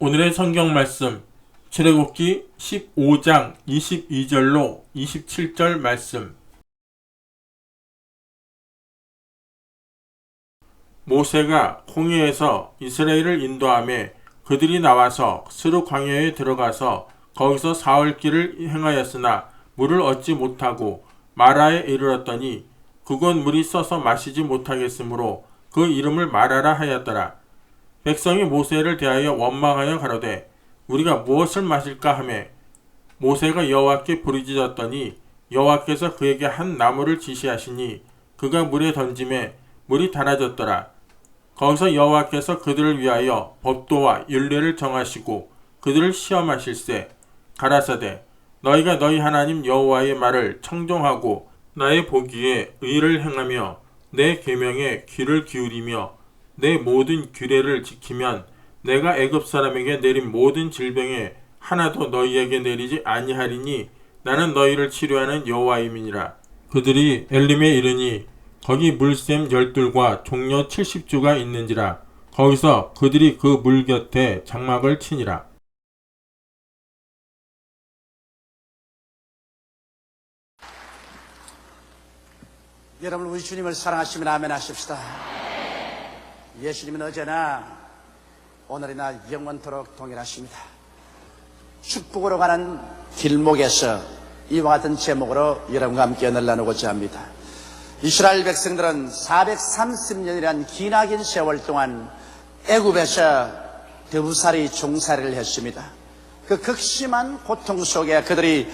오늘의 성경 말씀 출애굽기 15장 22절로 27절 말씀. 모세가 홍해에서 이스라엘을 인도하며 그들이 나와서 스루 광야에 들어가서 거기서 사흘길을 행하였으나 물을 얻지 못하고 마라에 이르렀더니 그곳 물이 써서 마시지 못하겠으므로 그 이름을 마라라 하였더라. 백성이 모세를 대하여 원망하여 가로되 우리가 무엇을 마실까 하매 모세가 여호와께 부르짖었더니 여호와께서 그에게 한 나무를 지시하시니 그가 물에 던지매 물이 달아졌더라. 거기서 여호와께서 그들을 위하여 법도와 율례를 정하시고 그들을 시험하실세. 가라사대 너희가 너희 하나님 여호와의 말을 청종하고 나의 보기에 의를 행하며 내 계명에 귀를 기울이며 내 모든 규례를 지키면 내가 애굽 사람에게 내린 모든 질병에 하나도 너희에게 내리지 아니하리니 나는 너희를 치료하는 여호와임이니라. 그들이 엘림에 이르니 거기 물샘 12과 종려 70주가 있는지라. 거기서 그들이 그 물 곁에 장막을 치니라. 여러분, 우리 주님을 사랑하시면 아멘 하십시다. 예수님은 어제나 오늘이나 영원토록 동일하십니다. 축복으로 가는 길목에서 이와 같은 제목으로 여러분과 함께 연을 나누고자 합니다. 이스라엘 백성들은 430년이란 기나긴 세월 동안 애굽에서 드부살이 종살이를 했습니다. 그 극심한 고통 속에 그들이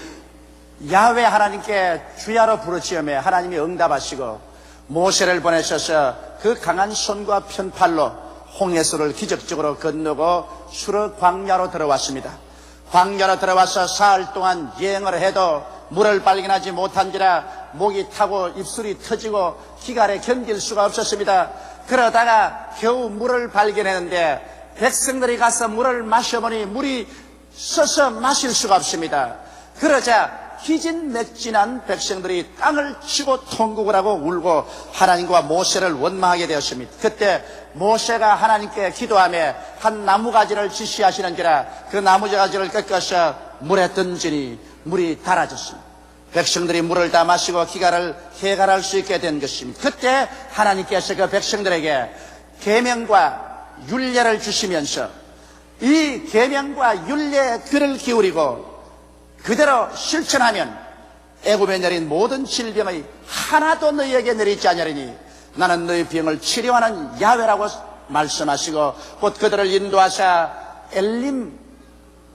야훼 하나님께 주야로 부르짖으며 하나님이 응답하시고 모세를 보내셔서 그 강한 손과 편팔로 홍해수를 기적적으로 건너고 수르 광야로 들어왔습니다. 광야로 들어와서 사흘 동안 여행을 해도 물을 발견하지 못한지라 목이 타고 입술이 터지고 기갈에 견딜 수가 없었습니다. 그러다가 겨우 물을 발견했는데 백성들이 가서 물을 마셔보니 물이 써서 마실 수가 없습니다. 그러자 기진맥진한 백성들이 땅을 치고 통곡을 하고 울고 하나님과 모세를 원망하게 되었습니다. 그때 모세가 하나님께 기도하며 한 나무가지를 지시하시는지라 그 나무가지를 꺾어서 물에 던지니 물이 달아졌습니다. 백성들이 물을 다 마시고 기갈을 해갈할 수 있게 된 것입니다. 그때 하나님께서 그 백성들에게 계명과 율례를 주시면서 이 계명과 율례에 귀를 기울이고 그대로 실천하면 애굽에 내린 모든 질병의 하나도 너희에게 내리지 아니하리니 나는 너희 병을 치료하는 야훼라고 말씀하시고 곧 그들을 인도하사 엘림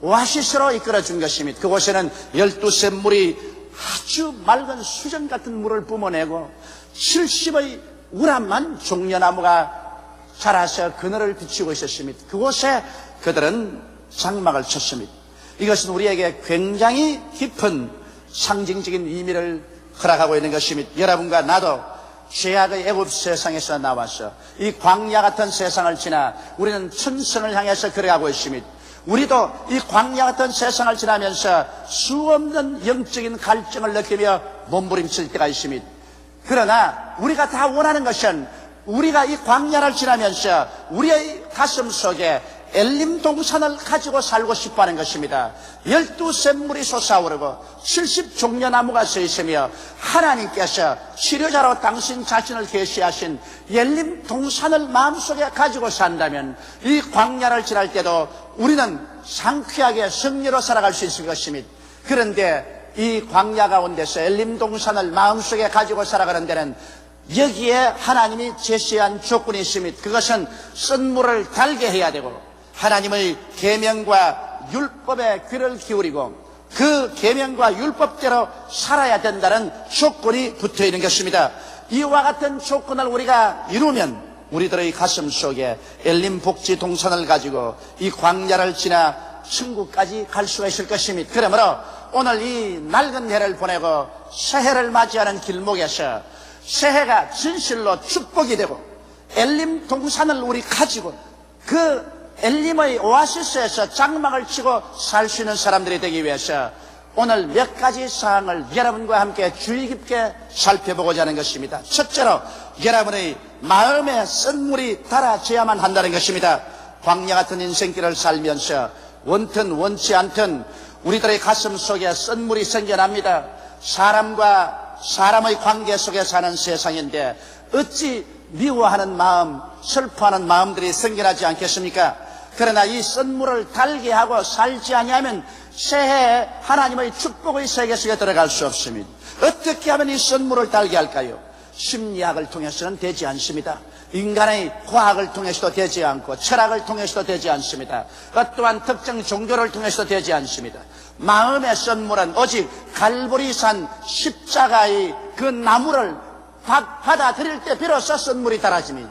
오아시스로 이끌어준 것입니다. 그곳에는 12샘 물이 아주 맑은 수정 같은 물을 뿜어내고 70의 우람한 종려나무가 자라서 그늘을 비추고 있었습니다. 그곳에 그들은 장막을 쳤습니다. 이것은 우리에게 굉장히 깊은 상징적인 의미를 허락하고 있는 것입니다. 여러분과 나도 죄악의 애굽 세상에서 나와서 이 광야 같은 세상을 지나 우리는 천성을 향해서 걸어가고 있습니다. 우리도 이 광야 같은 세상을 지나면서 수없는 영적인 갈증을 느끼며 몸부림칠 때가 있습니다. 그러나 우리가 다 원하는 것은 우리가 이 광야를 지나면서 우리의 가슴 속에 엘림 동산을 가지고 살고 싶어하는 것입니다. 12샘물이 솟아오르고 70종려나무가 서 있으며 하나님께서 치료자로 당신 자신을 계시하신 엘림 동산을 마음속에 가지고 산다면 이 광야를 지날 때도 우리는 상쾌하게 승리로 살아갈 수 있을 것입니다. 그런데 이 광야 가운데서 엘림 동산을 마음속에 가지고 살아가는 데는 여기에 하나님이 제시한 조건이 있습니다. 그것은 쓴 물을 달게 해야 되고 하나님의 계명과 율법에 귀를 기울이고 그 계명과 율법대로 살아야 된다는 조건이 붙어 있는 것입니다. 이와 같은 조건을 우리가 이루면 우리들의 가슴 속에 엘림 복지 동산을 가지고 이 광야를 지나 천국까지 갈 수가 있을 것입니다. 그러므로 오늘 이 낡은 해를 보내고 새해를 맞이하는 길목에서 새해가 진실로 축복이 되고 엘림 동산을 우리 가지고 그 엘림의 오아시스에서 장막을 치고 살 수 있는 사람들이 되기 위해서 오늘 몇 가지 사항을 여러분과 함께 주의 깊게 살펴보고자 하는 것입니다. 첫째로 여러분의 마음에 쓴물이 달아져야만 한다는 것입니다. 광야 같은 인생길을 살면서 원튼 원치 않든 우리들의 가슴 속에 썬물이 생겨납니다. 사람과 사람의 관계 속에 사는 세상인데 어찌 미워하는 마음, 슬퍼하는 마음들이 생겨나지 않겠습니까? 그러나 이 썬물을 달게 하고 살지 아니하면 새해 하나님의 축복의 세계 속에 들어갈 수 없습니다. 어떻게 하면 이 썬물을 달게 할까요? 심리학을 통해서는 되지 않습니다. 인간의 과학을 통해서도 되지 않고 철학을 통해서도 되지 않습니다. 또한 특정 종교를 통해서도 되지 않습니다. 마음의 썬물은 오직 갈보리산 십자가의 그 나무를 받아들일 때 비로소 썬물이 달아집니다.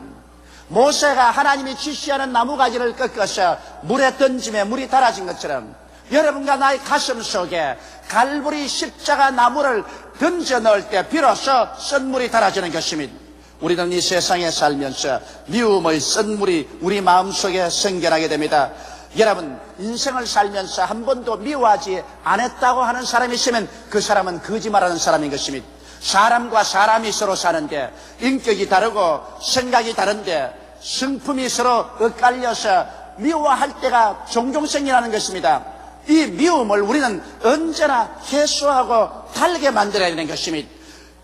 모세가 하나님이 지시하는 나무가지를 꺾어서 물에 던짐에 물이 달아진 것처럼 여러분과 나의 가슴 속에 갈보리 십자가 나무를 던져 넣을 때 비로소 썬물이 달아지는 것입니다. 우리는 이 세상에 살면서 미움의 썬물이 우리 마음속에 생겨나게 됩니다. 여러분, 인생을 살면서 한 번도 미워하지 않았다고 하는 사람이 있으면 그 사람은 거짓말하는 사람인 것입니다. 사람과 사람이 서로 사는데 인격이 다르고 생각이 다른데 성품이 서로 엇갈려서 미워할 때가 종종 생겨나는 것입니다. 이 미움을 우리는 언제나 해소하고 달게 만들어야 되는 것입니다.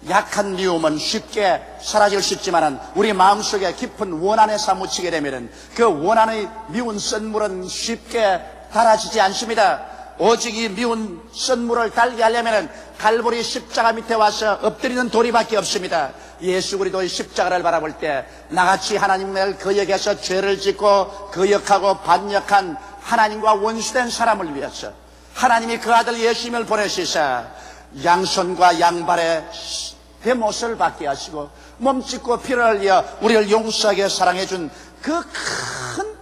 약한 미움은 쉽게 사라질 수 있지만 우리 마음속에 깊은 원한에 사무치게 되면 그 원한의 미운 썬물은 쉽게 달아지지 않습니다. 오직 이 미운 썬물을 달게 하려면 갈보리 십자가 밑에 와서 엎드리는 도리밖에 없습니다. 예수 그리스도의 십자가를 바라볼 때 나같이 하나님을 거역해서 죄를 짓고 거역하고 반역한 하나님과 원수된 사람을 위해서 하나님이 그 아들 예수님을 보내시사 양손과 양발에 대못을 받게 하시고 몸짓고 피를 흘려 우리를 용서하게 사랑해준 그 큰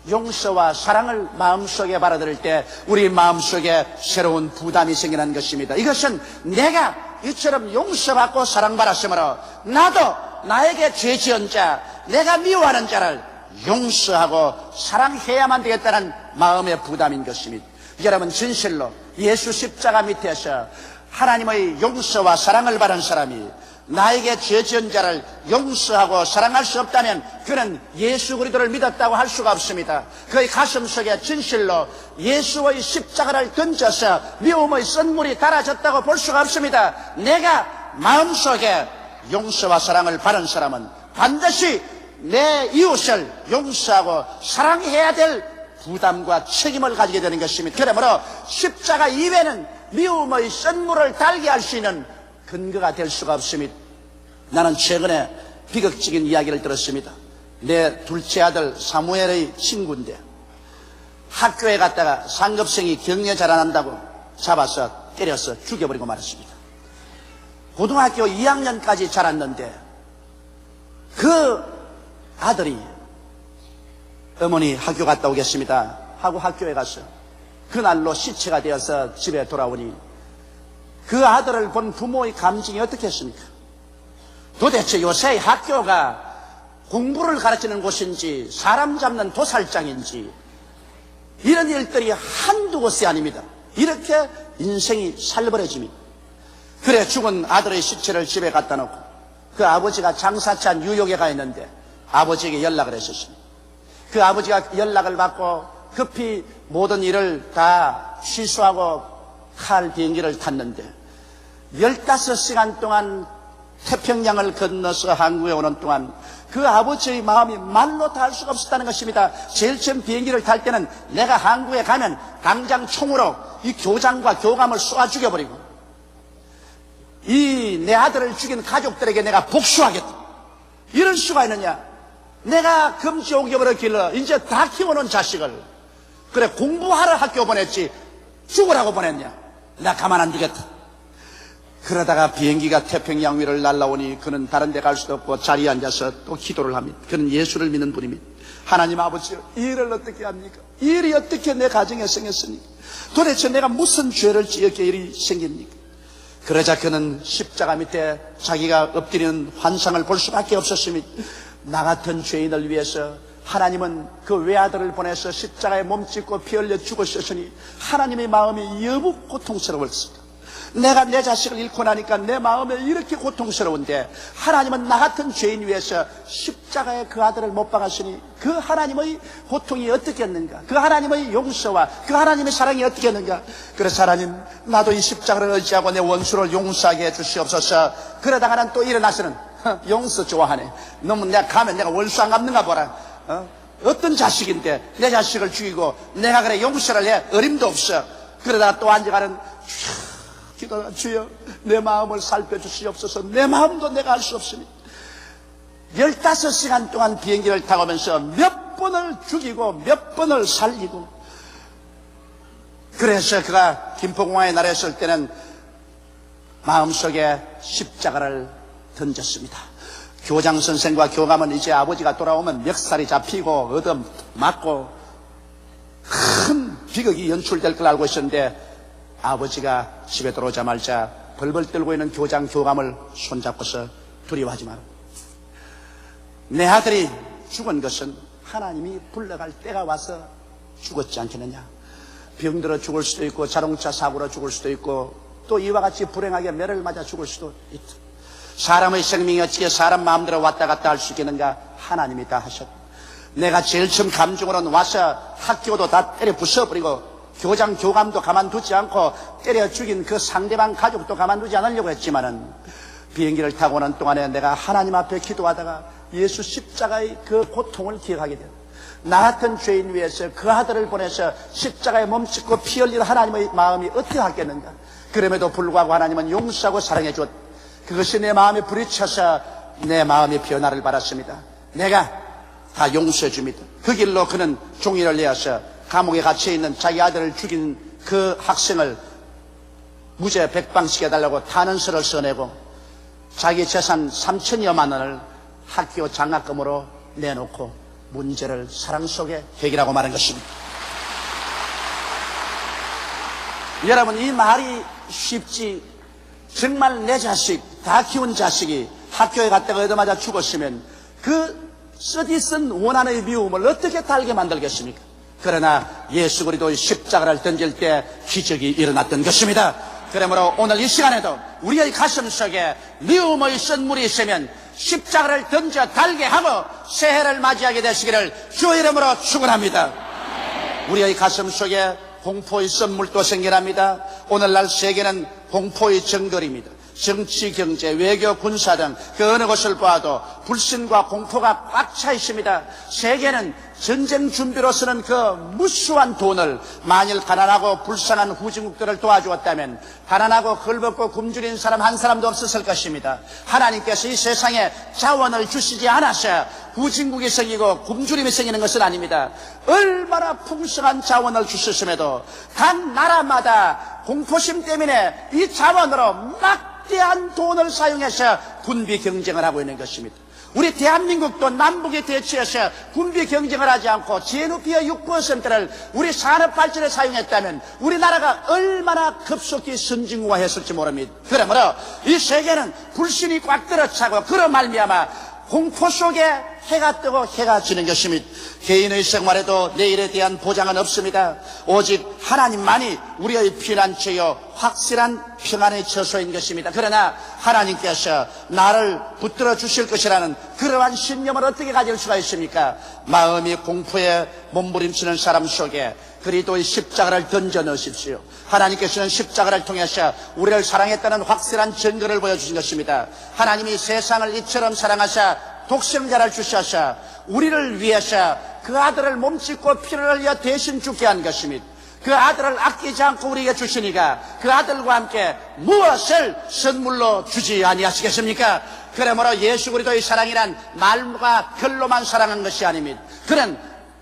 용서와 사랑을 마음속에 받아들일 때 우리 마음속에 새로운 부담이 생기는 것입니다. 이것은 내가 이처럼 용서받고 사랑받았으므로 나도 나에게 죄 지은 자, 내가 미워하는 자를 용서하고 사랑해야만 되겠다는 마음의 부담인 것입니다. 여러분, 진실로 예수 십자가 밑에서 하나님의 용서와 사랑을 받은 사람이 나에게 죄 지은 자를 용서하고 사랑할 수 없다면 그는 예수 그리스도를 믿었다고 할 수가 없습니다. 그의 가슴 속에 진실로 예수의 십자가를 던져서 미움의 썬물이 달아졌다고 볼 수가 없습니다. 내가 마음속에 용서와 사랑을 받은 사람은 반드시 내 이웃을 용서하고 사랑해야 될 부담과 책임을 가지게 되는 것입니다. 그러므로 십자가 이외에는 미움의 썬물을 달게 할 수 있는 근거가 될 수가 없습니다. 나는 최근에 비극적인 이야기를 들었습니다. 내 둘째 아들 사무엘의 친구인데 학교에 갔다가 상급생이 경례 잘 안 한다고 잡아서 때려서 죽여버리고 말았습니다. 고등학교 2학년까지 자랐는데 그 아들이 어머니 학교 갔다 오겠습니다 하고 학교에 가서 그날로 시체가 되어서 집에 돌아오니 그 아들을 본 부모의 감정이 어떻겠습니까? 도대체 요새 학교가 공부를 가르치는 곳인지 사람 잡는 도살장인지 이런 일들이 한두 곳이 아닙니다. 이렇게 인생이 살벌해집니다. 그래 죽은 아들의 시체를 집에 갖다 놓고 그 아버지가 장사차 뉴욕에 가 있는데 아버지에게 연락을 했었습니다. 그 아버지가 연락을 받고 급히 모든 일을 다 취소하고 칼 비행기를 탔는데 15시간 동안 태평양을 건너서 한국에 오는 동안 그 아버지의 마음이 말로 다 할 수가 없었다는 것입니다. 제일 처음 비행기를 탈 때는 내가 한국에 가면 당장 총으로 이 교장과 교감을 쏘아 죽여버리고 이 내 아들을 죽인 가족들에게 내가 복수하겠다. 이럴 수가 있느냐. 내가 금지 옥여버렸길래 이제 다 키워놓은 자식을 그래 공부하러 학교 보냈지 죽으라고 보냈냐. 나 가만 안 두겠다. 그러다가 비행기가 태평양 위를 날아오니 그는 다른 데 갈 수도 없고 자리에 앉아서 또 기도를 합니다. 그는 예수를 믿는 분입니다. 하나님 아버지, 이 일을 어떻게 합니까? 이 일이 어떻게 내 가정에 생겼습니까? 도대체 내가 무슨 죄를 지었기에 일이 생깁니까? 그러자 그는 십자가 밑에 자기가 엎드리는 환상을 볼 수밖에 없었습니다. 나 같은 죄인을 위해서 하나님은 그 외아들을 보내서 십자가에 몸짓고 피 흘려 죽으셨으니 하나님의 마음이 여부 고통스러웠습니다. 내가 내 자식을 잃고 나니까 내 마음에 이렇게 고통스러운데 하나님은 나 같은 죄인 위해서 십자가에 그 아들을 못 박았으니 그 하나님의 고통이 어떻겠는가, 그 하나님의 용서와 그 하나님의 사랑이 어떻겠는가. 그래서 하나님, 나도 이 십자가를 의지하고 내 원수를 용서하게 해주시옵소서. 그러다가는 또 일어나서는 용서 좋아하네. 너무 내가 가면 내가 원수 안 갚는가 보라. 어떤 자식인데 내 자식을 죽이고 내가 그래 용서를 해 어림도 없어. 그러다가 또 앉아가는 기도가, 주여 내 마음을 살펴주시옵소서. 내 마음도 내가 알 수 없으니 15시간 동안 비행기를 타고 오면서 몇 번을 죽이고 몇 번을 살리고, 그래서 그가 김포공항에 날았을 때는 마음속에 십자가를 던졌습니다. 교장 선생과 교감은 이제 아버지가 돌아오면 멱살이 잡히고 얻어 맞고 큰 비극이 연출될 걸 알고 있었는데, 아버지가 집에 들어오자마자 벌벌 떨고 있는 교장 교감을 손잡고서 두려워하지 마라. 내 아들이 죽은 것은 하나님이 불러갈 때가 와서 죽었지 않겠느냐. 병들어 죽을 수도 있고 자동차 사고로 죽을 수도 있고 또 이와 같이 불행하게 매를 맞아 죽을 수도 있다. 사람의 생명이 어찌게 사람 마음대로 왔다 갔다 할 수 있겠는가. 하나님이 다 하셨다. 내가 제일 처음 감정으로는 와서 학교도 다 때려 부숴버리고 교장 교감도 가만두지 않고 때려 죽인 그 상대방 가족도 가만두지 않으려고 했지만은, 비행기를 타고 오는 동안에 내가 하나님 앞에 기도하다가 예수 십자가의 그 고통을 기억하게 돼요. 나 같은 죄인 위해서 그 아들을 보내서 십자가에 몸짓고 피 흘린 하나님의 마음이 어떻게 하겠는가. 그럼에도 불구하고 하나님은 용서하고 사랑해 줬. 그것이 내 마음에 부딪혀서 내 마음의 변화를 받았습니다. 내가 다 용서해 줍니다. 그 길로 그는 종이를 내어서 감옥에 갇혀있는 자기 아들을 죽인 그 학생을 무죄 백방시켜달라고 탄원서를 써내고 자기 재산 3천여만 원을 학교 장학금으로 내놓고 문제를 사랑 속에 해결하고 마는 것입니다. 여러분, 이 말이 쉽지. 정말 내 자식, 다 키운 자식이 학교에 갔다가 얻어맞아 죽었으면 그 쓰디쓴 원한의 미움을 어떻게 달게 만들겠습니까? 그러나 예수 그리스도의 십자가를 던질 때 기적이 일어났던 것입니다. 그러므로 오늘 이 시간에도 우리의 가슴 속에 미움의 선물이 있으면 십자가를 던져 달게 하고 새해를 맞이하게 되시기를 주의 이름으로 축원합니다. 우리의 가슴 속에 공포의 선물도 생겨납니다. 오늘날 세계는 공포의 정글입니다. 정치, 경제, 외교, 군사 등 그 어느 곳을 보아도 불신과 공포가 꽉 차 있습니다. 세계는 전쟁 준비로 쓰는 그 무수한 돈을 만일 가난하고 불쌍한 후진국들을 도와주었다면 가난하고 헐벗고 굶주린 사람 한 사람도 없었을 것입니다. 하나님께서 이 세상에 자원을 주시지 않아서 후진국이 생기고 굶주림이 생기는 것은 아닙니다. 얼마나 풍성한 자원을 주셨음에도 각 나라마다 공포심 때문에 이 자원으로 막대한 돈을 사용해서 군비 경쟁을 하고 있는 것입니다. 우리 대한민국도 남북에 대치해서 군비 경쟁을 하지 않고 GNP의 6%를 우리 산업 발전에 사용했다면 우리나라가 얼마나 급속히 선진화했을지 모릅니다. 그러므로 이 세계는 불신이 꽉 들어차고 그로 말미암아 공포 속에 해가 뜨고 해가 지는 것입니다. 개인의 생활에도 내일에 대한 보장은 없습니다. 오직 하나님만이 우리의 피난처요 확실한 평안의 처소인 것입니다. 그러나 하나님께서 나를 붙들어 주실 것이라는 그러한 신념을 어떻게 가질 수가 있습니까? 마음이 공포에 몸부림치는 사람 속에 그리스도의 십자가를 던져 넣으십시오. 하나님께서는 십자가를 통해서 우리를 사랑했다는 확실한 증거를 보여주신 것입니다. 하나님이 세상을 이처럼 사랑하사 독생자를 주셔서 우리를 위해서 그 아들을 몸짓고 피를 흘려 대신 죽게 한 것입니다. 그 아들을 아끼지 않고 우리에게 주시니까 그 아들과 함께 무엇을 선물로 주지 아니하시겠습니까? 그러므로 예수 그리스도의 사랑이란 말과 글로만 사랑한 것이 아닙니다. 그는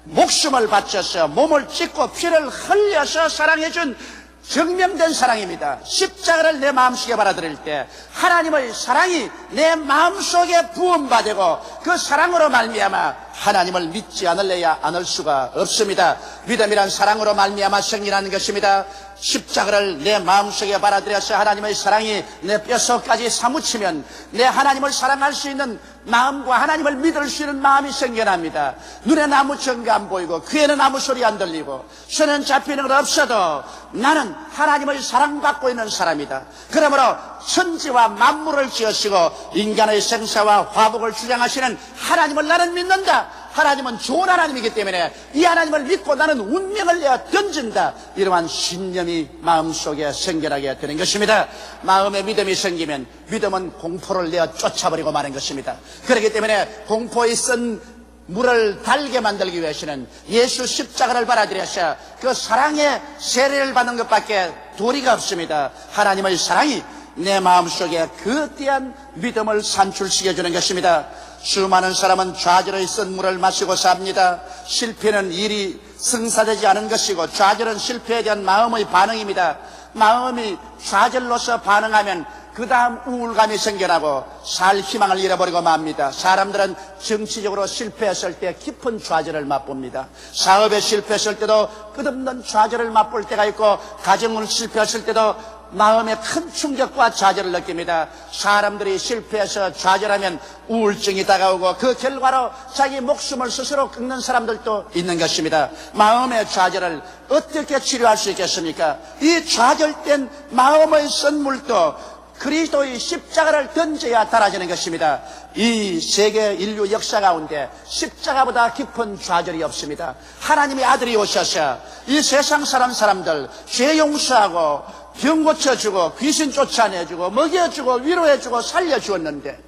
목숨을 바쳐서 몸을 찢고 피를 흘려서 사랑해준 증명된 사랑입니다. 십자가를 내 마음속에 받아들일 때 하나님의 사랑이 내 마음속에 부음받고 그 사랑으로 말미암아 하나님을 믿지 않을래야 않을 수가 없습니다. 믿음이란 사랑으로 말미암아 생기는 것입니다. 십자가를 내 마음속에 받아들여서 하나님의 사랑이 내 뼛속까지 사무치면 내 하나님을 사랑할 수 있는 마음과 하나님을 믿을 수 있는 마음이 생겨납니다. 눈에는 아무 증거 안 보이고 귀에는 아무 소리 안 들리고 손은 잡히는 건 없어도 나는 하나님의 사랑받고 있는 사람이다. 그러므로 천지와 만물을 지으시고 인간의 생사와 화복을 주장하시는 하나님을 나는 믿는다. 하나님은 좋은 하나님이기 때문에 이 하나님을 믿고 나는 운명을 내어 던진다. 이러한 신념이 마음속에 생겨나게 되는 것입니다. 마음에 믿음이 생기면 믿음은 공포를 내어 쫓아버리고 마는 것입니다. 그렇기 때문에 공포에 쓴 물을 달게 만들기 위해서는 예수 십자가를 받아들여서 그 사랑의 세례를 받는 것밖에 도리가 없습니다. 하나님의 사랑이 내 마음속에 거대한 믿음을 산출시켜주는 것입니다. 수많은 사람은 좌절에 쓴 물을 마시고 삽니다. 실패는 일이 성사되지 않은 것이고 좌절은 실패에 대한 마음의 반응입니다. 마음이 좌절로서 반응하면 그 다음 우울감이 생겨나고 살 희망을 잃어버리고 맙니다. 사람들은 정치적으로 실패했을 때 깊은 좌절을 맛봅니다. 사업에 실패했을 때도 끝없는 좌절을 맛볼 때가 있고 가정을 실패했을 때도 마음에 큰 충격과 좌절을 느낍니다. 사람들이 실패해서 좌절하면 우울증이 다가오고 그 결과로 자기 목숨을 스스로 끊는 사람들도 있는 것입니다. 마음의 좌절을 어떻게 치료할 수 있겠습니까? 이 좌절된 마음의 선물도 그리스도의 십자가를 던져야 달아지는 것입니다. 이 세계 인류 역사 가운데 십자가보다 깊은 좌절이 없습니다. 하나님의 아들이 오셔서 이 세상 사람들 죄 용서하고 병 고쳐주고 귀신 쫓아내주고 먹여주고 위로해주고 살려주었는데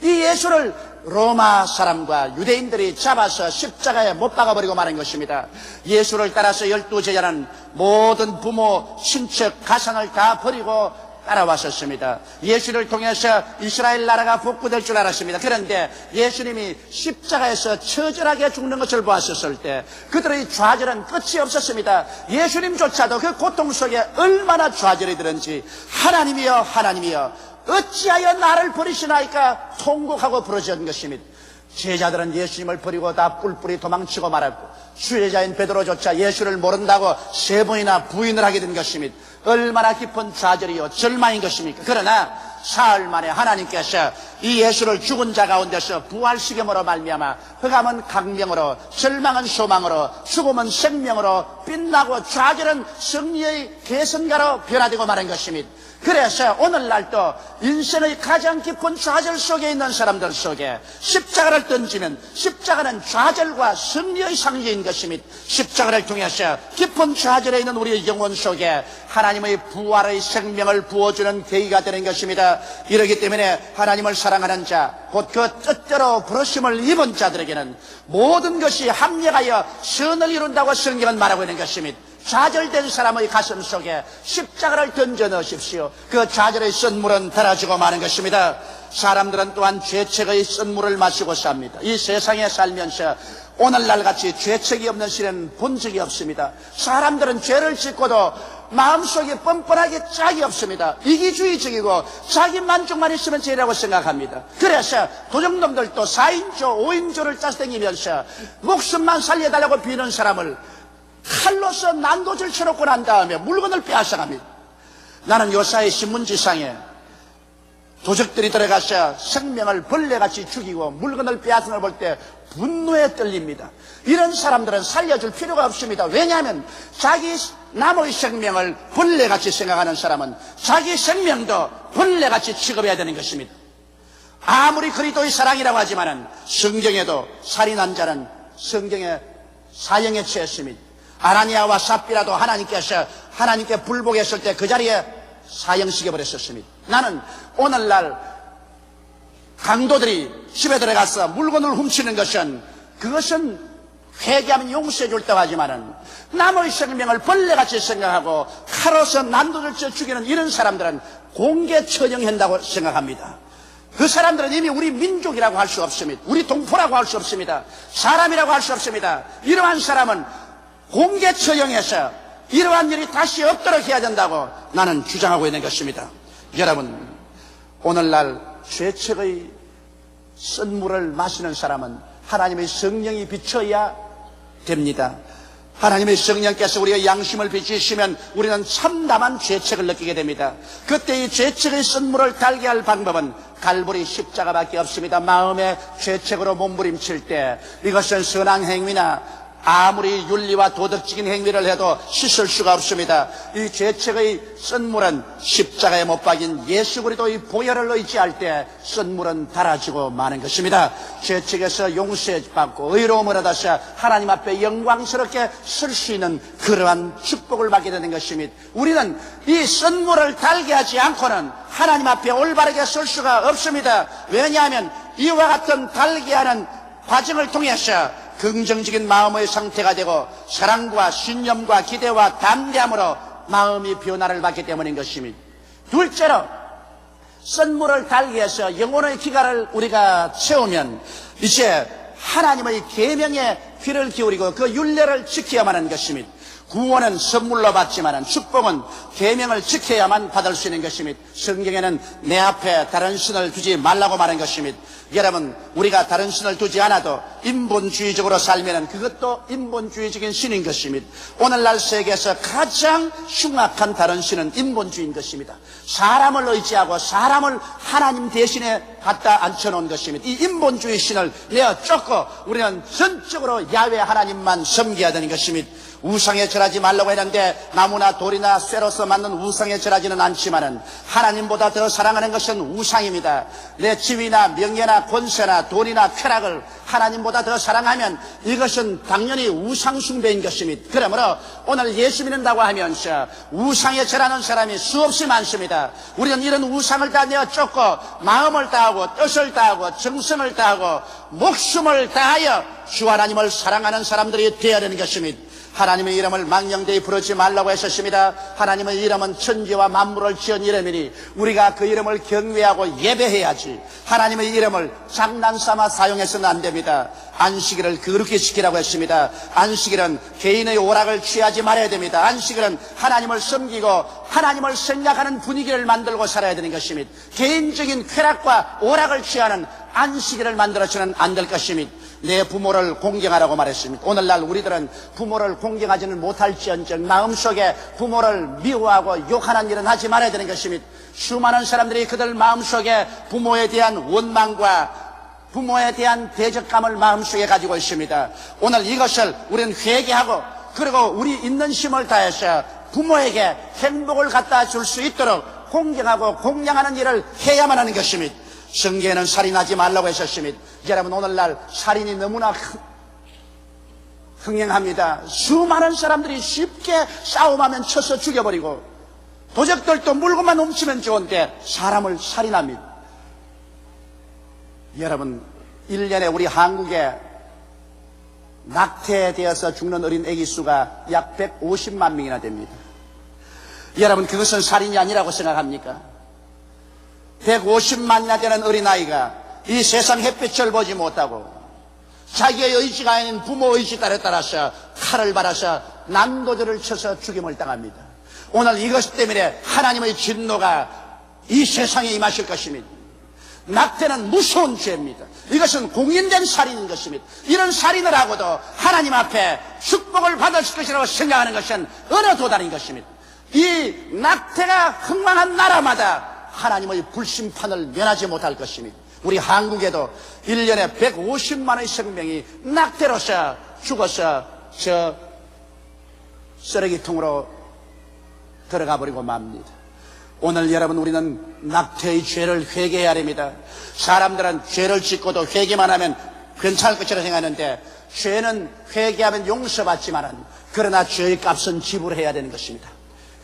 이 예수를 로마 사람과 유대인들이 잡아서 십자가에 못 박아버리고 마는 것입니다. 예수를 따라서 12제자는 모든 부모, 친척, 가상을 다 버리고 따라왔었습니다. 예수를 통해서 이스라엘 나라가 복구될 줄 알았습니다. 그런데 예수님이 십자가에서 처절하게 죽는 것을 보았었을 때 그들의 좌절은 끝이 없었습니다. 예수님조차도 그 고통 속에 얼마나 좌절이 들은지 하나님이여 하나님이여 어찌하여 나를 버리시나이까 통곡하고 부르짖은 것입니다. 제자들은 예수님을 버리고 다 뿔뿔이 도망치고 말았고 수제자인 베드로조차 예수를 모른다고 3번이나 부인을 하게 된 것입니다. 얼마나 깊은 좌절이요 절망인 것입니까? 그러나 사흘 만에 하나님께서 이 예수를 죽은 자 가운데서 부활시킴으로 말미암아 흑암은 강명으로 절망은 소망으로 죽음은 생명으로 빛나고 좌절은 승리의 개선가로 변화되고 마는 것입니다. 그래서 오늘날도 인생의 가장 깊은 좌절 속에 있는 사람들 속에 십자가를 던지면 십자가는 좌절과 승리의 상징인 것입니다. 십자가를 통해서 깊은 좌절에 있는 우리의 영혼 속에 하나님의 부활의 생명을 부어주는 계기가 되는 것입니다. 이러기 때문에 하나님을 사랑하는 자, 곧 그 뜻대로 부르심을 입은 자들에게는 모든 것이 합력하여 선을 이룬다고 성경은 말하고 있는 것입니다. 좌절된 사람의 가슴 속에 십자가를 던져 넣으십시오. 그 좌절의 쓴물은 달아지고 마는 것입니다. 사람들은 또한 죄책의 쓴물을 마시고 삽니다. 이 세상에 살면서 오늘날 같이 죄책이 없는 시대는 본 적이 없습니다. 사람들은 죄를 짓고도 마음속에 뻔뻔하게 짝이 없습니다. 이기주의적이고 자기 만족만 있으면 죄라고 생각합니다. 그래서 도적놈들도 4인조 5인조를 짜다니면서 목숨만 살려달라고 비는 사람을 칼로서 난도질 쳐놓고 난 다음에 물건을 빼앗아갑니다. 나는 요사이 신문지상에 도적들이 들어가서 생명을 벌레같이 죽이고 물건을 빼앗은 걸 볼 때 분노에 떨립니다. 이런 사람들은 살려줄 필요가 없습니다. 왜냐하면 자기 남의 생명을 벌레같이 생각하는 사람은 자기 생명도 벌레같이 취급해야 되는 것입니다. 아무리 그리스도의 사랑이라고 하지만은 성경에도 살인한 자는 성경에 사형에 처했습니다. 아나니아와 삽비라도 하나님께서 하나님께 불복했을 때 그 자리에 사형시켜버렸었습니다. 나는 오늘날 강도들이 집에 들어가서 물건을 훔치는 그것은 회개하면 용서해 줄 때고 하지만은 남의 생명을 벌레같이 생각하고 칼로서 난도를 쳐 죽이는 이런 사람들은 공개 처형한다고 생각합니다. 그 사람들은 이미 우리 민족이라고 할 수 없습니다. 우리 동포라고 할 수 없습니다. 사람이라고 할 수 없습니다. 이러한 사람은 공개 처형해서 이러한 일이 다시 없도록 해야 된다고 나는 주장하고 있는 것입니다. 여러분, 오늘날 죄책의 쓴물을 마시는 사람은 하나님의 성령이 비춰야 됩니다. 하나님의 성령께서 우리의 양심을 비추시면 우리는 참담한 죄책을 느끼게 됩니다. 그때 이 죄책의 쓴물을 달게 할 방법은 갈보리 십자가밖에 없습니다. 마음의 죄책으로 몸부림칠 때 이것은 선한 행위나 아무리 윤리와 도덕적인 행위를 해도 씻을 수가 없습니다. 이 죄책의 쓴물은 십자가에 못 박인 예수 그리스도의 보혈을 의지할 때 쓴물은 달아지고 마는 것입니다. 죄책에서 용서받고 의로움을 얻어서 하나님 앞에 영광스럽게 쓸 수 있는 그러한 축복을 받게 되는 것입니다. 우리는 이 쓴물을 달게 하지 않고는 하나님 앞에 올바르게 쓸 수가 없습니다. 왜냐하면 이와 같은 달게 하는 과정을 통해서 긍정적인 마음의 상태가 되고 사랑과 신념과 기대와 담대함으로 마음이 변화를 받기 때문인 것입니다. 둘째로 쓴물을 달게 해서 영혼의 기가를 우리가 채우면 이제 하나님의 계명에 귀를 기울이고 그 율례를 지켜야만 하는 것입니다. 구원은 선물로 받지만 축복은 계명을 지켜야만 받을 수 있는 것입니다. 성경에는 내 앞에 다른 신을 두지 말라고 말한 것입니다. 여러분, 우리가 다른 신을 두지 않아도 인본주의적으로 살면 그것도 인본주의적인 신인 것입니다. 오늘날 세계에서 가장 흉악한 다른 신은 인본주의인 것입니다. 사람을 의지하고 사람을 하나님 대신에 갖다 앉혀놓은 것입니다. 이 인본주의 신을 내어 쫓고 우리는 전적으로 야훼 하나님만 섬겨야 되는 것입니다. 우상에 절하지 말라고 했는데 나무나 돌이나 쇠로서 만든 우상에 절하지는 않지만은 하나님보다 더 사랑하는 것은 우상입니다. 내 지위나 명예나 권세나 돈이나 쾌락을 하나님보다 더 사랑하면 이것은 당연히 우상 숭배인 것입니다. 그러므로 오늘 예수 믿는다고 하면서 우상에 절하는 사람이 수없이 많습니다. 우리는 이런 우상을 다 내어 쫓고 마음을 다하고 뜻을 다하고 정성을 다하고 목숨을 다하여 주 하나님을 사랑하는 사람들이 되어야 되는 것입니다. 하나님의 이름을 망령되이 부르지 말라고 하셨습니다. 하나님의 이름은 천지와 만물을 지은 이름이니 우리가 그 이름을 경외하고 예배해야지 하나님의 이름을 장난삼아 사용해서는 안 됩니다. 안식일을 그렇게 지키라고 했습니다. 안식일은 개인의 오락을 취하지 말아야 됩니다. 안식일은 하나님을 섬기고 하나님을 생각하는 분위기를 만들고 살아야 되는 것입니다. 개인적인 쾌락과 오락을 취하는 안식일을 만들어서는 안 될 것입니다. 내 부모를 공경하라고 말했습니다. 오늘날 우리들은 부모를 공경하지는 못할지언정 마음속에 부모를 미워하고 욕하는 일은 하지 말아야 되는 것입니다. 수많은 사람들이 그들 마음속에 부모에 대한 원망과 부모에 대한 대적감을 마음속에 가지고 있습니다. 오늘 이것을 우리는 회개하고 그리고 우리 있는 힘을 다해서 부모에게 행복을 갖다 줄 수 있도록 공경하고 공양하는 일을 해야만 하는 것입니다. 성경에는 살인하지 말라고 하셨습니다. 여러분, 오늘날 살인이 너무나 흥행합니다. 수많은 사람들이 쉽게 싸움하면 쳐서 죽여버리고 도적들도 물건만 훔치면 좋은데 사람을 살인합니다. 여러분, 1년에 우리 한국에 낙태되어서 죽는 어린 아기 수가 약 150만 명이나 됩니다. 여러분, 그것은 살인이 아니라고 생각합니까? 150만이나 되는 어린아이가 이 세상 햇빛을 보지 못하고 자기의 의지가 아닌 부모 의지 따라서 칼을 발아서 난도질을 쳐서 죽임을 당합니다. 오늘 이것 때문에 하나님의 진노가 이 세상에 임하실 것입니다. 낙태는 무서운 죄입니다. 이것은 공인된 살인인 것입니다. 이런 살인을 하고도 하나님 앞에 축복을 받을 것이라고 생각하는 것은 어느 도단인 것입니다. 이 낙태가 흥망한 나라마다 하나님의 불심판을 면하지 못할 것입니다. 우리 한국에도 1년에 150만의 생명이 낙태로서 죽어서 저 쓰레기통으로 들어가 버리고 맙니다. 오늘 여러분, 우리는 낙태의 죄를 회개해야 됩니다. 사람들은 죄를 짓고도 회개만 하면 괜찮을 것이라 생각하는데 죄는 회개하면 용서받지만은 그러나 죄의 값은 지불해야 되는 것입니다.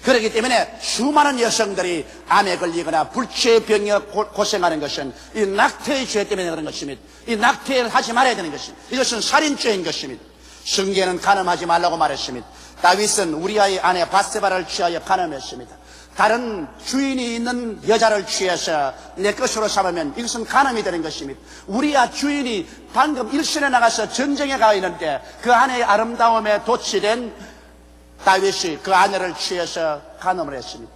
그렇기 때문에 수많은 여성들이 암에 걸리거나 불치의 병에 고생하는 것은 이 낙태의 죄 때문에 그런 것입니다. 이 낙태를 하지 말아야 되는 것입니다. 이것은 살인죄인 것입니다. 성경에는 간음하지 말라고 말했습니다. 다윗은 우리아의 아내 밧세바를 취하여 간음했습니다. 다른 주인이 있는 여자를 취해서 내 것으로 삼으면 이것은 간음이 되는 것입니다. 우리아 주인이 방금 일선에 나가서 전쟁에 가 있는데 그 아내의 아름다움에 도취된 다윗이 그 아내를 취해서 간음을 했습니다.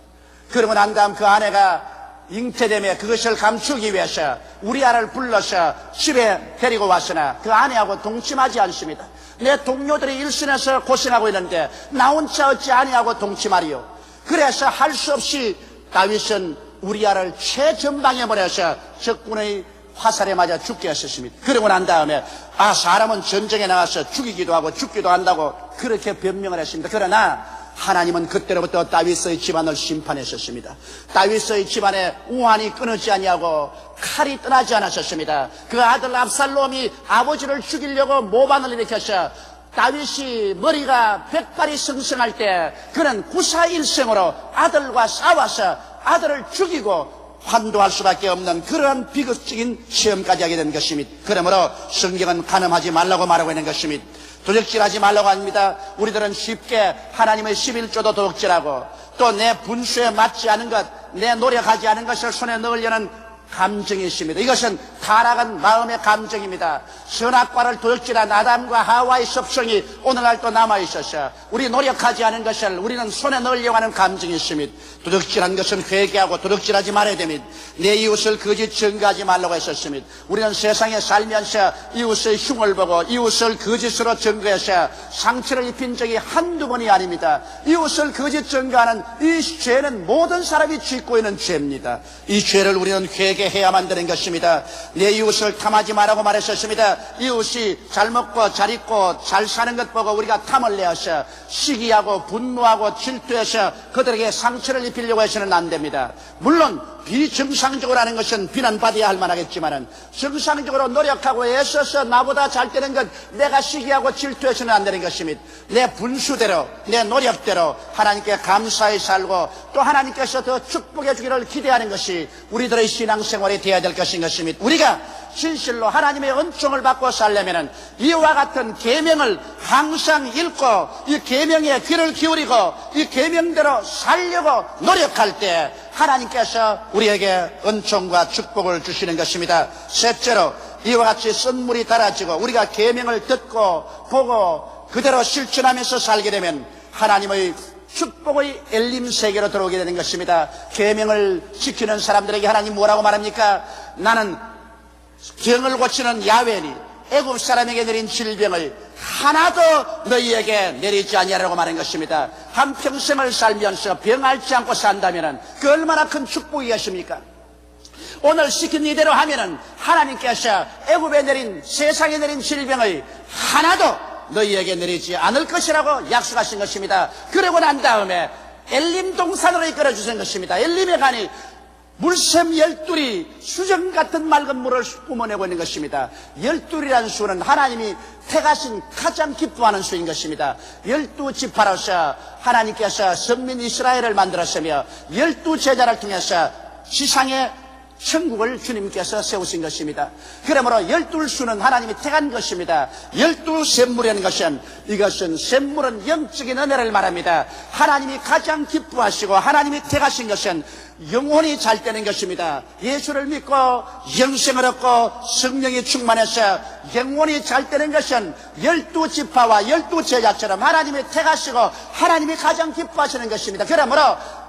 그러고 난 다음 그 아내가 잉태됨에 그것을 감추기 위해서 우리 아를 불러서 집에 데리고 왔으나 그 아내하고 동침하지 않습니다. 내 동료들이 일선에서 고생하고 있는데 나 혼자 어찌 아내하고 동침하리요. 그래서 할 수 없이 다윗은 우리아를 최전방에 보내서 적군의 화살에 맞아 죽게 하셨습니다. 그러고 난 다음에 사람은 전쟁에 나가서 죽이기도 하고 죽기도 한다고 그렇게 변명을 했습니다. 그러나 하나님은 그때로부터 다윗의 집안을 심판했었습니다. 다윗의 집안에 우환이 끊어지지 아니하고 칼이 떠나지 않았었습니다. 그 아들 압살롬이 아버지를 죽이려고 모반을 일으켜서 다윗이 머리가 백발이 성성할 때 그는 구사일생으로 아들과 싸워서 아들을 죽이고 환도할 수밖에 없는 그러한 비극적인 시험까지 하게 된 것입니다. 그러므로 성경은 간음하지 말라고 말하고 있는 것입니다. 도적질하지 말라고 합니다. 우리들은 쉽게 하나님의 11조도 도적질하고 또 내 분수에 맞지 않은 것, 내 노력하지 않은 것을 손에 넣으려는 감정이 있습니다. 이것은 타락한 마음의 감정입니다. 선악과를 도적질한 아담과 하와의 섭성이 오늘날도 남아있어서 우리 노력하지 않은 것을 우리는 손에 넣으려고 하는 감정이 있습니다. 도적질한 것은 회개하고 도적질하지 말아야 됩니다. 내 이웃을 거짓 증거하지 말라고 했었습니다. 우리는 세상에 살면서 이웃의 흉을 보고 이웃을 거짓으로 증거해서 상처를 입힌 적이 한두 번이 아닙니다. 이웃을 거짓 증거하는 이 죄는 모든 사람이 짓고 있는 죄입니다. 이 죄를 우리는 회개해야만 되는 것입니다. 내 이웃을 탐하지 말라고 말했었습니다. 이웃이 잘 먹고 잘 입고 잘 사는 것 보고 우리가 탐을 내어서 시기하고 분노하고 질투해서 그들에게 상처를 입히려고 해서는 안 됩니다. 물론 비정상적으로 하는 것은 비난받아야 할 만하겠지만은 정상적으로 노력하고 애써서 나보다 잘 되는 것 내가 시기하고 질투해서는 안 되는 것입니다. 내 분수대로 내 노력대로 하나님께 감사히 살고 또 하나님께서 더 축복해 주기를 기대하는 것이 우리들의 신앙생활이 되어야 될 것인 것입니다. 우리가 진실로 하나님의 은총을 받고 살려면은 이와 같은 계명을 항상 읽고 이 계명에 귀를 기울이고 이 계명대로 살려고 노력할 때 하나님께서 우리에게 은총과 축복을 주시는 것입니다. 셋째로 이와 같이 선물이 달아지고 우리가 계명을 듣고 보고 그대로 실천하면서 살게 되면 하나님의 축복의 엘림 세계로 들어오게 되는 것입니다. 계명을 지키는 사람들에게 하나님 뭐라고 말합니까? 나는 병을 고치는 야훼니 애굽 사람에게 내린 질병을 하나도 너희에게 내리지 아니하라고 말한 것입니다. 한평생을 살면서 병 앓지 않고 산다면 그 얼마나 큰 축복이겠습니까? 오늘 시킨 이대로 하면은 하나님께서 애굽에 내린 세상에 내린 질병을 하나도 너희에게 내리지 않을 것이라고 약속하신 것입니다. 그러고 난 다음에 엘림 동산으로 이끌어 주신 것입니다. 엘림에 가니 물샘 12이 수정 같은 맑은 물을 뿜어내고 있는 것입니다. 12이라는 수는 하나님이 택하신 가장 기뻐하는 수인 것입니다. 12지파로서 하나님께서 선민 이스라엘을 만들었으며 12제자를 통해서 지상에 천국을 주님께서 세우신 것입니다. 그러므로 12수는 하나님이 택한 것입니다. 12샘물이라는 것은 이것은 샘물은 영적인 은혜를 말합니다. 하나님이 가장 기뻐하시고 하나님이 택하신 것은 영혼이 잘 되는 것입니다. 예수를 믿고 영생을 얻고 성령이 충만해서 영혼이 잘 되는 것은 12지파와 12제자처럼 하나님이 택하시고 하나님이 가장 기뻐하시는 것입니다. 그러므로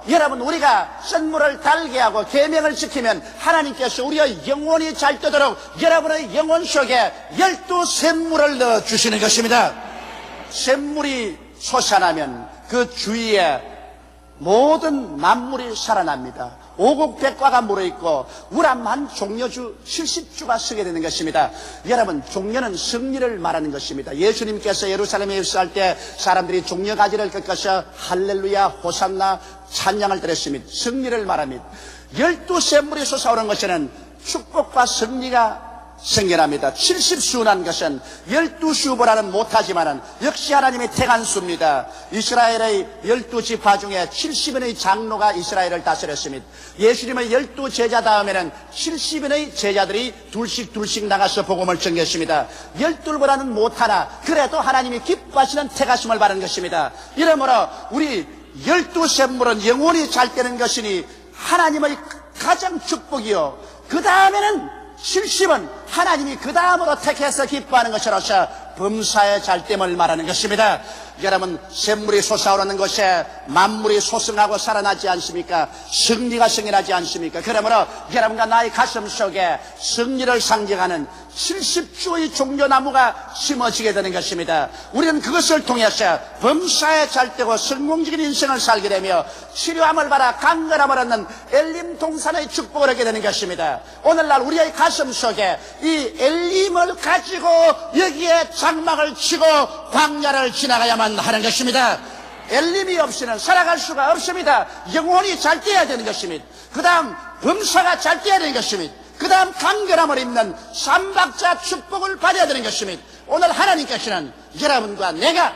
여러분 우리가 선물을 달게 하고 계명을 지키면 하나님께서 우리의 영혼이 잘 되도록 여러분의 영혼 속에 12샘물을 넣어주시는 것입니다. 샘물이 솟아나면 그 주위에 모든 만물이 살아납니다. 오곡백과가 물어있고 우람한 종려주 70주가 서게 되는 것입니다. 여러분 종려는 승리를 말하는 것입니다. 예수님께서 예루살렘에 입성할 때 사람들이 종려가지를 꺾어서 할렐루야 호산나 찬양을 드렸습니다. 승리를 말합니다. 12샘물이 솟아오는 것에는 축복과 승리가 생겨납니다. 70수란 것은 12수보다는 못하지만 역시 하나님의 택한 수입니다. 이스라엘의 12지파 중에 70인의 장로가 이스라엘을 다스렸습니다. 예수님의 12제자 다음에는 70인의 제자들이 둘씩 나가서 복음을 전개했습니다. 12보다는 못하나 그래도 하나님이 기뻐하시는 택하심을 받은 것입니다. 이러므로 우리 12샘물은 영혼이 잘 되는 것이니 하나님의 가장 축복이요 그 다음에는 70은 하나님이 그 다음으로 택해서 기뻐하는 것이로서 범사의 잘됨을 말하는 것입니다. 여러분, 샘물이 솟아오르는 것에 만물이 소승하고 살아나지 않습니까? 승리가 승인하지 않습니까? 그러므로 여러분과 나의 가슴 속에 승리를 상징하는 70주의 종려나무가 심어지게 되는 것입니다. 우리는 그것을 통해서 범사에 잘되고 성공적인 인생을 살게 되며 치료함을 받아 강건함을 얻는 엘림 동산의 축복을 얻게 되는 것입니다. 오늘날 우리의 가슴 속에 이 엘림을 가지고 여기에 장막을 치고 광야를 지나가야만 하는 것입니다. 엘림이 없이는 살아갈 수가 없습니다. 영혼이 잘 돼야 되는 것입니다. 그 다음 범사가 잘 돼야 되는 것입니다. 그 다음 강건함을 입는 삼박자 축복을 받아야 되는 것입니다. 오늘 하나님께서는 여러분과 내가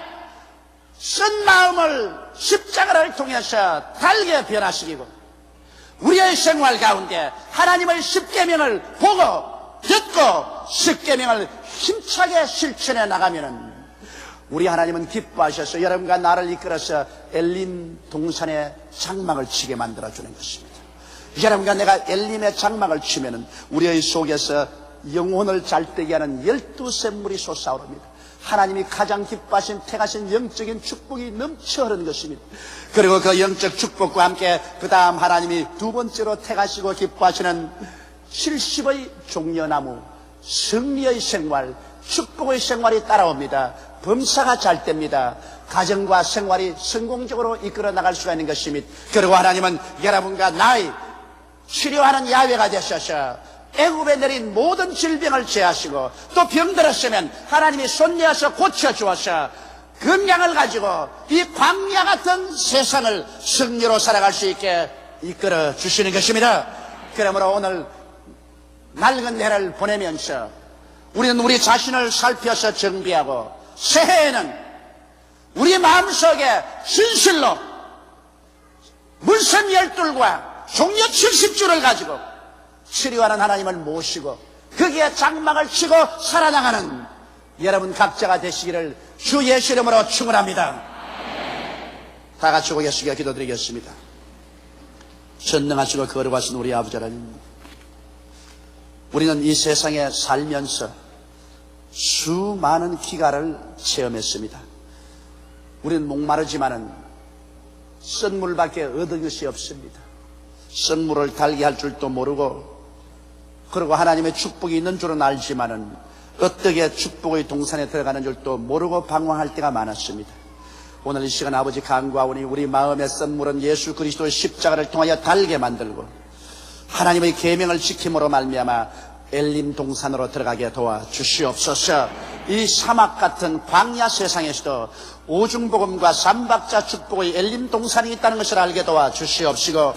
쓴 마음을 십자가를 통해서 달게 변화시키고 우리의 생활 가운데 하나님의 십계명을 보고 듣고 십계명을 힘차게 실천해 나가면은 우리 하나님은 기뻐하셔서 여러분과 나를 이끌어서 엘림 동산에 장막을 치게 만들어주는 것입니다. 여러분과 내가 엘림의 장막을 치면은 우리의 속에서 영혼을 잘되게 하는 12샘물이 솟아오릅니다. 하나님이 가장 기뻐하신 택하신 영적인 축복이 넘쳐 흐르는 것입니다. 그리고 그 영적 축복과 함께 그 다음 하나님이 두 번째로 택하시고 기뻐하시는 70의 종려나무, 승리의 생활, 축복의 생활이 따라옵니다. 범사가 잘 됩니다. 가정과 생활이 성공적으로 이끌어 나갈 수가 있는 것입니다. 그리고 하나님은 여러분과 나의 치료하는 야훼가 되셔서 애굽에 내린 모든 질병을 제하시고 또 병들었으면 하나님이 손내어서 고쳐주어서 건강을 가지고 이 광야 같은 세상을 승리로 살아갈 수 있게 이끌어 주시는 것입니다. 그러므로 오늘 낡은 해를 보내면서 우리는 우리 자신을 살펴서 정비하고 새해에는 우리 마음속에 진실로 물샘 12과 종려 70주를 가지고 치료하는 하나님을 모시고 거기에 장막을 치고 살아나가는 여러분 각자가 되시기를 주 예수 이름으로 축원합니다. 다 같이 고개숙여 기도드리겠습니다. 전능하시고 거룩하신 우리 아버지 하나님, 우리는 이 세상에 살면서 수많은 기가를 체험했습니다. 우리는 목마르지만은 쓴 물밖에 얻은 것이 없습니다. 쓴 물을 달게 할 줄도 모르고, 그리고 하나님의 축복이 있는 줄은 알지만은 어떻게 축복의 동산에 들어가는 줄도 모르고 방황할 때가 많았습니다. 오늘 이 시간 아버지 간구하오니 우리 마음의 쓴 물은 예수 그리스도의 십자가를 통하여 달게 만들고 하나님의 계명을 지킴으로 말미암아 엘림 동산으로 들어가게 도와주시옵소서. 이 사막 같은 광야 세상에서도 오중복음과 삼박자 축복의 엘림 동산이 있다는 것을 알게 도와주시옵시고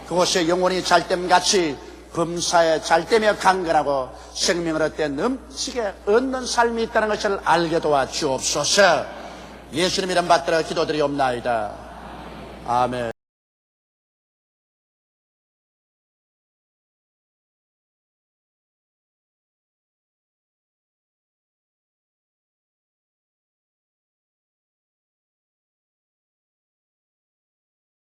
그곳에 영혼이 잘됨같이 범사에 잘되며 강건하고 생명을 얻되 넘치게 얻는 삶이 있다는 것을 알게 도와주옵소서. 예수님 이름 받들어 기도드리옵나이다. 아멘.